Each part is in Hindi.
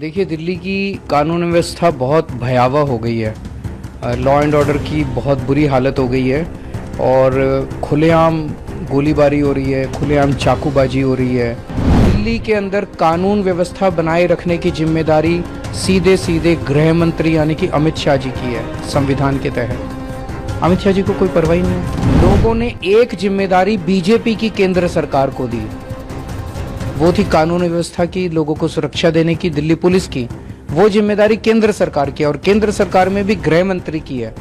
देखिए, दिल्ली की कानून व्यवस्था बहुत भयावह हो गई है। लॉ एंड ऑर्डर की बहुत बुरी हालत हो गई है और खुलेआम गोलीबारी हो रही है, खुलेआम चाकूबाजी हो रही है। दिल्ली के अंदर कानून व्यवस्था बनाए रखने की जिम्मेदारी सीधे सीधे गृह मंत्री यानी कि अमित शाह जी की है। संविधान के तहत अमित शाह जी को कोई परवाह नहीं है। लोगों ने एक जिम्मेदारी बीजेपी की केंद्र सरकार को दी, वो थी कानून व्यवस्था की, लोगों को सुरक्षा देने की, दिल्ली पुलिस की। वो जिम्मेदारी केंद्र सरकार की है और केंद्र सरकार में भी गृह मंत्री की है।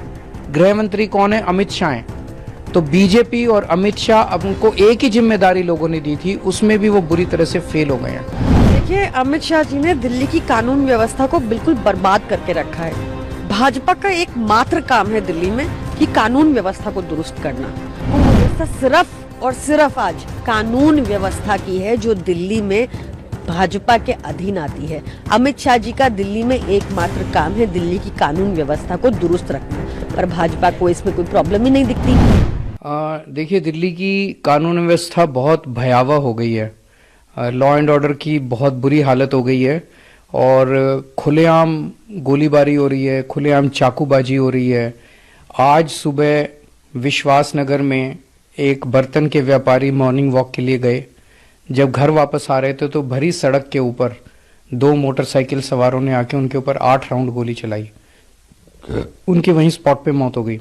गृह मंत्री कौन है? अमित शाह हैं। तो बीजेपी और अमित शाह, अब उनको एक ही जिम्मेदारी लोगों ने दी थी, उसमें भी वो बुरी तरह से फेल हो गए हैं। देखिए, अमित शाह जी ने दिल्ली की कानून व्यवस्था को बिल्कुल बर्बाद करके रखा है। भाजपा का एक मात्र काम है दिल्ली में कि कानून व्यवस्था को दुरुस्त करना। वो व्यवस्था सिर्फ और सिर्फ आज कानून व्यवस्था की है जो दिल्ली में भाजपा के अधीन आती है। अमित शाह जी का दिल्ली में एकमात्र काम है दिल्ली की कानून व्यवस्था को दुरुस्त रखना, पर भाजपा को इसमें कोई प्रॉब्लम ही नहीं दिखती। देखिए, दिल्ली की कानून व्यवस्था बहुत भयावह हो गई है। लॉ एंड ऑर्डर की बहुत बुरी हालत हो गई है और खुलेआम गोलीबारी हो रही है, खुलेआम चाकूबाजी हो रही है। आज सुबह विश्वास नगर में एक बर्तन के व्यापारी मॉर्निंग वॉक के लिए गए। जब घर वापस आ रहे थे तो भरी सड़क के ऊपर दो मोटरसाइकिल सवारों ने आके उनके ऊपर 8 राउंड गोली चलाई। उनकी वहीं स्पॉट पे मौत हो गई।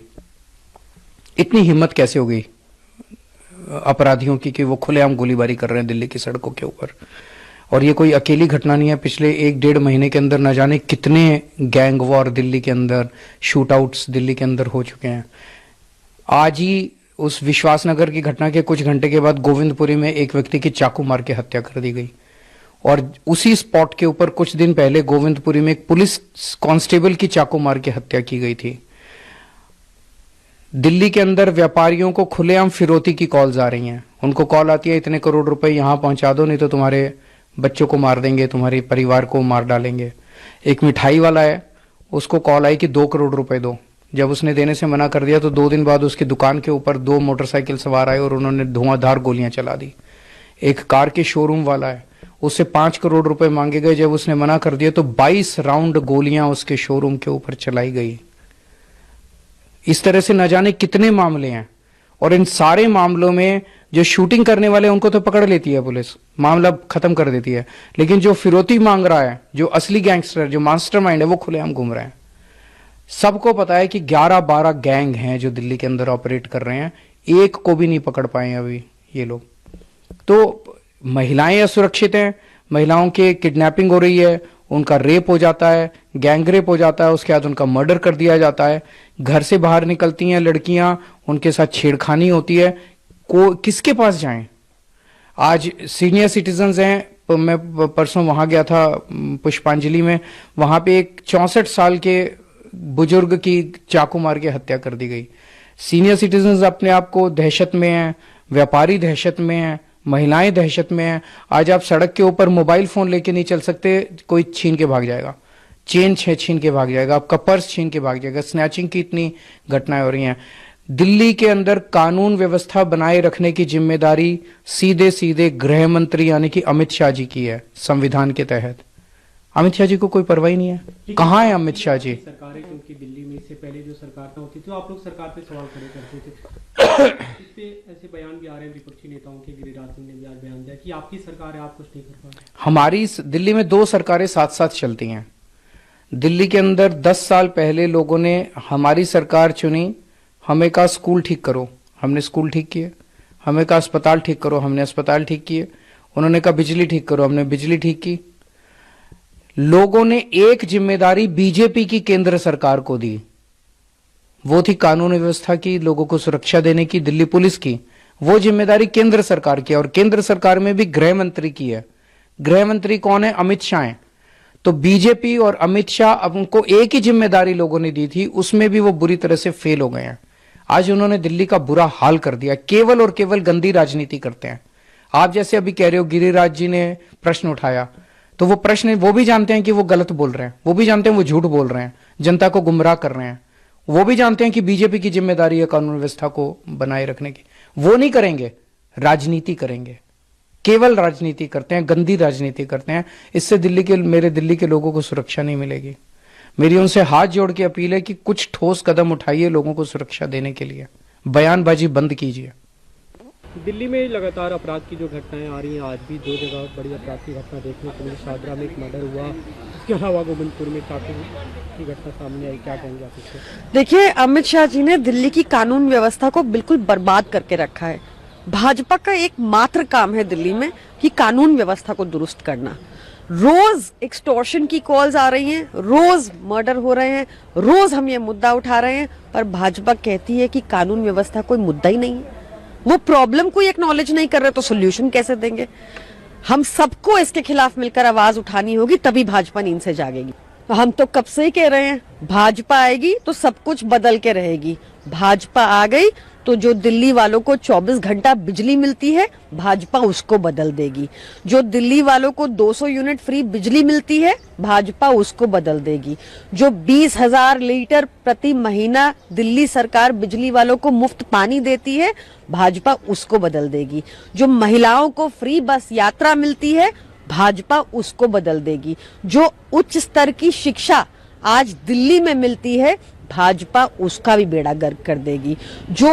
इतनी हिम्मत कैसे हो गई अपराधियों की कि वो खुलेआम गोलीबारी कर रहे हैं दिल्ली की सड़कों के ऊपर। और ये कोई अकेली घटना नहीं है। पिछले 1-1.5 महीने के अंदर न जाने कितने गैंग वॉर दिल्ली के अंदर, शूटआउट्स दिल्ली के अंदर हो चुके हैं। आज ही उस विश्वासनगर की घटना के कुछ घंटे के बाद गोविंदपुरी में एक व्यक्ति की चाकू मार के हत्या कर दी गई। और उसी स्पॉट के ऊपर कुछ दिन पहले गोविंदपुरी में एक पुलिस कांस्टेबल की चाकू मार के हत्या की गई थी। दिल्ली के अंदर व्यापारियों को खुलेआम फिरौती की कॉल्स आ रही हैं। उनको कॉल आती है, इतने करोड़ रुपए यहां पहुंचा दो, नहीं तो तुम्हारे बच्चों को मार देंगे, तुम्हारे परिवार को मार डालेंगे। एक मिठाई वाला है, उसको कॉल आई कि 2 करोड़ रुपए दो। जब उसने देने से मना कर दिया तो 2 दिन बाद उसकी दुकान के ऊपर 2 मोटरसाइकिल सवार आए और उन्होंने धुआंधार गोलियां चला दी। एक कार के शोरूम वाला है, उससे 5 करोड़ रुपए मांगे गए। जब उसने मना कर दिया तो 22 राउंड गोलियां उसके शोरूम के ऊपर चलाई गई। इस तरह से न जाने कितने मामले हैं और इन सारे मामलों में जो शूटिंग करने वाले उनको तो पकड़ लेती है पुलिस, मामला खत्म कर देती है, लेकिन जो फिरौती मांग रहा है, जो असली गैंगस्टर, जो मास्टरमाइंड है, वो खुलेआम घूम रहा है। सबको पता है कि 11-12 गैंग हैं जो दिल्ली के अंदर ऑपरेट कर रहे हैं। एक को भी नहीं पकड़ पाए अभी ये लोग। तो महिलाएं असुरक्षित हैं, महिलाओं के किडनैपिंग हो रही है, उनका रेप हो जाता है, गैंग रेप हो जाता है, उसके बाद उनका मर्डर कर दिया जाता है। घर से बाहर निकलती हैं लड़कियां, उनके साथ छेड़खानी होती है। किसके पास जाएं? आज सीनियर सिटीजन्स हैं, मैं परसों वहां गया था पुष्पांजलि में, वहां पे एक 64 साल के बुजुर्ग की चाकू मार के हत्या कर दी गई। सीनियर सिटीजन्स अपने आप को दहशत में हैं, व्यापारी दहशत में हैं, महिलाएं दहशत में हैं। आज आप सड़क के ऊपर मोबाइल फोन लेके नहीं चल सकते, कोई छीन के भाग जाएगा, चेन छीन के भाग जाएगा, आपका पर्स छीन के भाग जाएगा। स्नैचिंग की इतनी घटनाएं हो रही हैं। दिल्ली के अंदर कानून व्यवस्था बनाए रखने की जिम्मेदारी सीधे सीधे गृह मंत्री यानी कि अमित शाह जी की है। संविधान के तहत अमित शाह जी को कोई परवाह नहीं है। कहाँ है अमित शाह जी? सरकार है, क्योंकि दिल्ली में इससे पहले जो सरकार होती थी तो आप लोग सरकार पे सवाल खड़े करते थे। इस पे ऐसे बयान भी आ रहे हैं विपक्षी नेताओं के। गिरिराज सिंह ने भी आज बयान दिया कि आपकी सरकार है, आप कुछ नहीं कर पा रहे। हमारी दिल्ली में 2 सरकारें साथ साथ चलती हैं। दिल्ली के अंदर 10 साल पहले लोगों ने हमारी सरकार चुनी। हमें कहा स्कूल ठीक करो, हमने स्कूल ठीक किए। हमें कहा अस्पताल ठीक करो, हमने अस्पताल ठीक किए। उन्होंने कहा बिजली ठीक करो, हमने बिजली ठीक की। लोगों ने एक जिम्मेदारी बीजेपी की केंद्र सरकार को दी, वो थी कानून व्यवस्था की, लोगों को सुरक्षा देने की, दिल्ली पुलिस की। वो जिम्मेदारी केंद्र सरकार की है और केंद्र सरकार में भी गृह मंत्री की है। गृह मंत्री कौन है? अमित शाह हैं। तो बीजेपी और अमित शाह, अब उनको एक ही जिम्मेदारी लोगों ने दी थी, उसमें भी वो बुरी तरह से फेल हो गए हैं। आज उन्होंने दिल्ली का बुरा हाल कर दिया। केवल और केवल गंदी राजनीति करते हैं। आप जैसे अभी कह रहे हो, गिरिराज जी ने प्रश्न उठाया, तो वो प्रश्न वो भी जानते हैं कि वो गलत बोल रहे हैं, वो भी जानते हैं वो झूठ बोल रहे हैं, जनता को गुमराह कर रहे हैं। वो भी जानते हैं कि बीजेपी की जिम्मेदारी है कानून व्यवस्था को बनाए रखने की। वो नहीं करेंगे, राजनीति करेंगे। केवल राजनीति करते हैं, गंदी राजनीति करते हैं। इससे मेरे दिल्ली के लोगों को सुरक्षा नहीं मिलेगी। मेरी उनसे हाथ जोड़ के अपील है कि कुछ ठोस कदम उठाइए लोगों को सुरक्षा देने के लिए, बयानबाजी बंद कीजिए। दिल्ली में लगातार अपराध की जो घटनाएं आ रही हैं, आज भी 2 जगह बड़ी अपराध की घटना देखने को मिली। शादरा में एक मर्डर हुआ, इसके अलावा गोविंदपुर में चाकू की घटना सामने आई, क्या कहेंगे आप इससे? देखिए, अमित शाह जी ने दिल्ली की कानून व्यवस्था को बिल्कुल बर्बाद करके रखा है। भाजपा का एक मात्र काम है दिल्ली में कि कानून व्यवस्था को दुरुस्त करना। रोज एक्सटॉर्शन की कॉल्स आ रही हैं, रोज मर्डर हो रहे हैं, रोज हम ये मुद्दा उठा रहे हैं, पर भाजपा कहती है कि कानून व्यवस्था कोई मुद्दा ही नहीं है। वो प्रॉब्लम को एक्नॉलेज नहीं कर रहे तो सोल्यूशन कैसे देंगे? हम सबको इसके खिलाफ मिलकर आवाज उठानी होगी, तभी भाजपा नींद से जागेगी। हम तो कब से ही कह रहे हैं, भाजपा आएगी तो सब कुछ बदल के रहेगी। भाजपा आ गई तो जो दिल्ली वालों को 24 घंटा बिजली मिलती है, भाजपा उसको बदल देगी। जो दिल्ली वालों को 200 यूनिट फ्री बिजली मिलती है, भाजपा उसको बदल देगी। जो 20,000 लीटर प्रति महीना दिल्ली सरकार बिजली वालों को मुफ्त पानी देती है, भाजपा उसको बदल देगी। जो महिलाओं को फ्री बस यात्रा मिलती है, भाजपा उसको बदल देगी। जो उच्च स्तर की शिक्षा आज दिल्ली में मिलती है, भाजपा उसका भी बेड़ा गर्क कर देगी। जो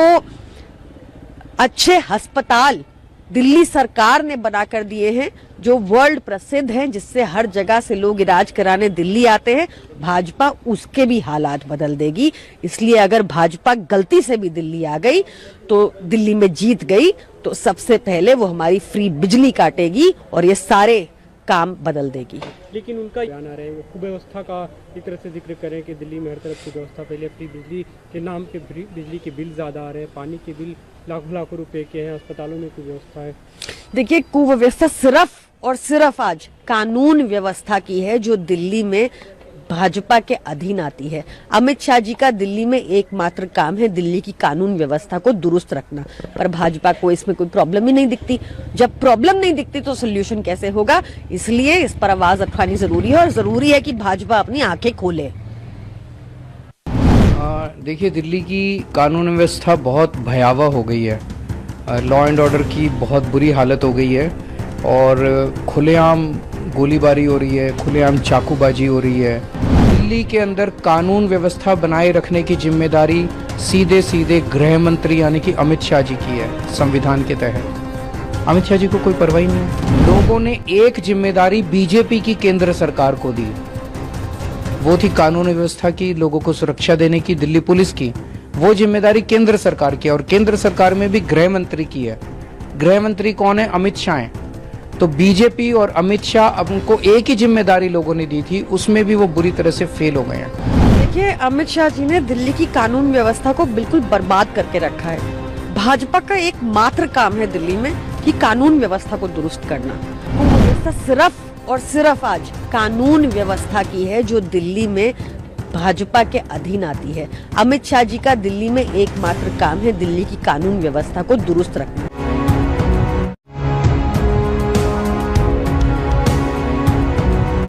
अच्छे अस्पताल दिल्ली सरकार ने बना कर दिए हैं, जो वर्ल्ड प्रसिद्ध हैं, जिससे हर जगह से लोग इलाज कराने दिल्ली आते हैं, भाजपा उसके भी हालात बदल देगी। इसलिए अगर भाजपा गलती से भी दिल्ली आ गई तो दिल्ली में जीत गई तो सबसे पहले वो हमारी फ्री बिजली काटेगी और ये सारे काम बदल देगी। लेकिन उनका बयान आ रहा है, वो कुव्यवस्था का एक तरह से जिक्र करें कि दिल्ली में हर तरफ कुव्यवस्था, पहले फ्री बिजली के नाम पे बिजली के बिल ज्यादा आ रहे हैं, पानी के बिल लाखों लाखों रुपए के हैं, अस्पतालों में कुव्यवस्था है। देखिए, कुव्यवस्था सिर्फ और सिर्फ आज कानून व्यवस्था की है, जो दिल्ली में भाजपा के अधीन आती है। अमित शाह जी का दिल्ली में एकमात्र काम है दिल्ली की कानून व्यवस्था को दुरुस्त रखना, पर भाजपा को इसमें कोई प्रॉब्लम ही नहीं दिखती। जब प्रॉब्लम नहीं दिखती तो सोल्यूशन कैसे होगा? इसलिए इस पर आवाज उठानी जरूरी है और जरूरी है कि भाजपा अपनी आंखें खोले। देखिए, दिल्ली की कानून व्यवस्था बहुत भयावह हो गई है। लॉ एंड ऑर्डर की बहुत बुरी हालत हो गई है और खुलेआम गोलीबारी हो रही है, खुलेआम चाकूबाजी हो रही है। दिल्ली के अंदर कानून व्यवस्था बनाए रखने की जिम्मेदारी सीधे सीधे गृह मंत्री यानी कि अमित शाह जी की है। संविधान के तहत अमित शाह जी को कोई परवाह नहीं है। लोगों ने एक जिम्मेदारी बीजेपी की केंद्र सरकार को दी, वो थी कानून व्यवस्था की, लोगों को सुरक्षा देने की, दिल्ली पुलिस की। वो जिम्मेदारी केंद्र सरकार की है और केंद्र सरकार में भी गृह मंत्री की है। गृह मंत्री कौन है? अमित शाह है। तो बीजेपी और अमित शाह, अब उनको एक ही जिम्मेदारी लोगों ने दी थी, उसमें भी वो बुरी तरह से फेल हो गए हैं। देखिए, अमित शाह जी ने दिल्ली की कानून व्यवस्था को बिल्कुल बर्बाद करके रखा है। भाजपा का एक मात्र काम है दिल्ली में कि कानून व्यवस्था को दुरुस्त करना। वो व्यवस्था सिर्फ और सिर्फ आज कानून व्यवस्था की है, जो दिल्ली में भाजपा के अधीन आती है। अमित शाह जी का दिल्ली में एकमात्र काम है दिल्ली की कानून व्यवस्था को दुरुस्त रखना।